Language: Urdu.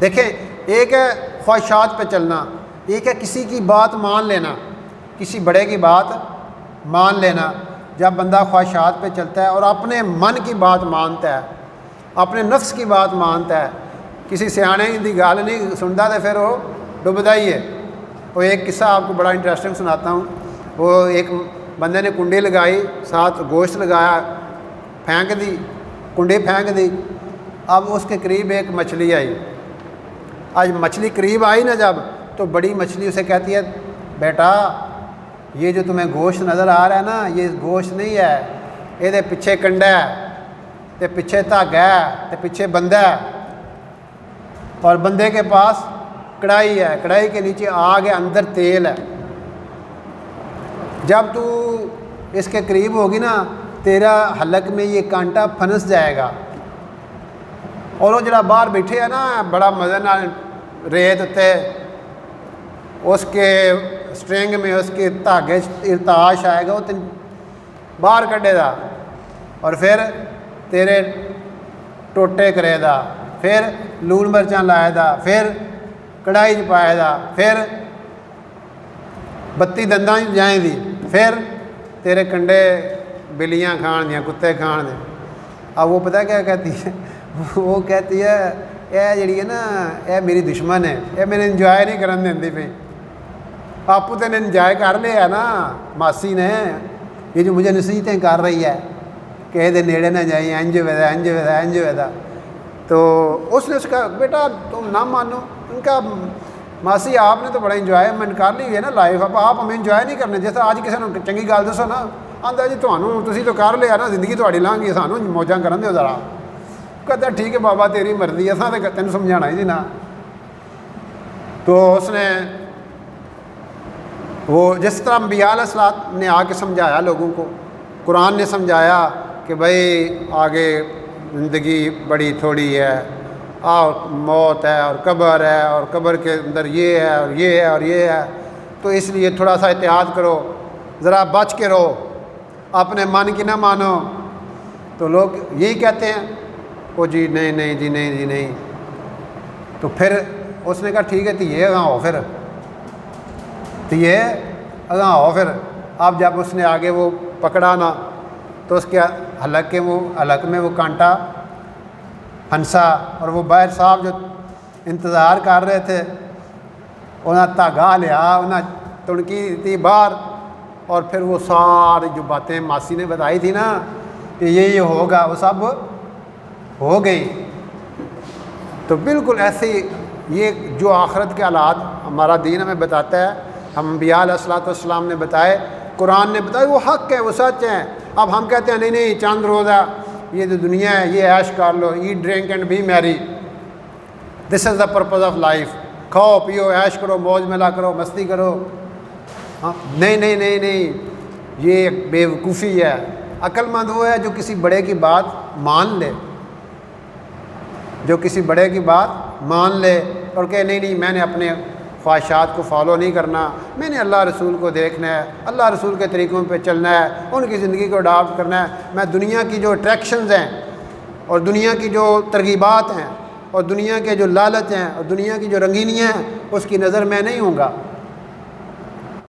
دیکھیں، ایک ہے خواہشات پہ چلنا، ایک ہے کسی کی بات مان لینا، کسی بڑے کی بات مان لینا۔ جب بندہ خواہشات پہ چلتا ہے اور اپنے من کی بات مانتا ہے، اپنے نفس کی بات مانتا ہے، کسی سیانے کی گل نہیں سنتا تو پھر وہ ڈبدا ہی ہے۔ وہ ایک قصہ آپ کو بڑا انٹرسٹنگ سناتا ہوں۔ وہ ایک بندے نے کنڈی لگائی، ساتھ گوشت لگایا، پھینک دی، کنڈی پھینک دی۔ اب اس کے قریب ایک مچھلی آئی۔ آج مچھلی قریب آئی نا جب، تو بڑی مچھلی اسے کہتی ہے، بیٹا یہ جو تمہیں گوشت نظر آ رہا ہے نا، یہ گوشت نہیں ہے، یہ پیچھے کنڈا ہے، تے پیچھے دھاگا ہے، تے پیچھے بندہ ہے، اور بندے کے پاس کڑائی ہے، کڑائی کے نیچے آگ ہے، اندر تیل ہے۔ جب تو اس کے قریب ہوگی نا، تیرا حلق میں یہ کانٹا پھنس جائے گا۔ اور وہ جڑا باہر بیٹھے ہے نا، بڑا مزے نال ریت تے اس کے سٹرنگ میں اس کے دھاگے ارتعاش آئے گا، وہ تین باہر کڈے دا، اور پھر تیرے ٹوٹے کرے دا، پھر لون مرچاں لائے دا، پھر کڑائی چ پائے دا، پھر بتی دنداں جائیں دی، پھر تیرے کنڈے بلیاں کھان دیاں، کتے کھان دے۔ اب وہ پتہ کیا کہتی ہے؟ وہ کہتی ہے، اے جڑی ہے نا، اے میری دشمن ہے، اے میرے انجوائے نہیں کرن دیندی پئی۔ آپو تے نے انجوائے کر لیا نا ماسی نے، یہ جو مجھے نصیحتیں کر رہی ہے کہ یہ نیڑے نہ جائیں، انج ویدا انج ویدا انج ویدا۔ تو اس نے اس کا، بیٹا تم نہ مانو، ان کا ماسی آپ نے تو بڑا انجوائمنٹ کر لی ہے نا لائف، اب آپ ہمیں انجوائے نہیں کرنے۔ جیسے آج کسی نے چنگی گل دسو نا، آندا جی تسی تو کر لیا نا، زندگی تہاڈی لنਘ گئی، سانوں موجاں کرن دیو ذرا۔ کہتا ٹھیک ہے بابا تیری مرضی ہے، اساں تے تینوں سمجھانا ہی جی نا۔ تو اس نے وہ جس طرح انبیاء علیہ السلام نے آ کے سمجھایا لوگوں کو، قرآن نے سمجھایا کہ بھائی آگے زندگی بڑی تھوڑی ہے، اور موت ہے اور قبر ہے، اور قبر کے اندر یہ ہے اور یہ ہے اور یہ ہے، تو اس لیے تھوڑا سا احتیاط کرو، ذرا بچ کے رہو، اپنے من کی نہ مانو۔ تو لوگ یہی کہتے ہیں، او جی نہیں نہیں جی نہیں جی نہیں۔ تو پھر اس نے کہا ٹھیک ہے تیے اگاں ہو، پھر تیے اگاں ہو۔ پھر اب جب اس نے آگے وہ پکڑا نا، تو اس کے حلق میں وہ کانٹا پھنسا، اور وہ باہر صاحب جو انتظار کر رہے تھے، انہاں دھاگا لیا، انہاں تڑکی دی باہر، اور پھر وہ ساری جو باتیں ماسی نے بتائی تھی نا کہ یہ ہوگا، وہ سب ہو گئی۔ تو بالکل ایسے یہ جو آخرت کے حالات ہمارا دین ہمیں بتاتا ہے، ہم انبیاء علیہ السلام نے بتائے، قرآن نے بتایا، وہ حق ہے، وہ سچ ہے۔ اب ہم کہتے ہیں نہیں نہیں چند روزہ یہ جو دنیا ہے یہ عیش کر لو، ایٹ ڈرنک اینڈ بی میری، دس از دا پرپز آف لائف، کھاؤ پیو عیش کرو، موج ملا کرو، مستی کرو۔ ہاں نہیں نہیں نہیں نہیں، یہ ایک بے وقوفی ہے۔ عقل مند وہ ہے جو کسی بڑے کی بات مان لے، جو کسی بڑے کی بات مان لے اور کہ نہیں نہیں میں نے اپنے خواہشات کو فالو نہیں کرنا، میں نے اللہ رسول کو دیکھنا ہے، اللہ رسول کے طریقوں پہ چلنا ہے، ان کی زندگی کو اڈاپٹ کرنا ہے، میں دنیا کی جو اٹریکشنز ہیں اور دنیا کی جو ترغیبات ہیں اور دنیا کے جو لالچ ہیں اور دنیا کی جو رنگینیاں ہیں اس کی نظر میں نہیں ہوں گا۔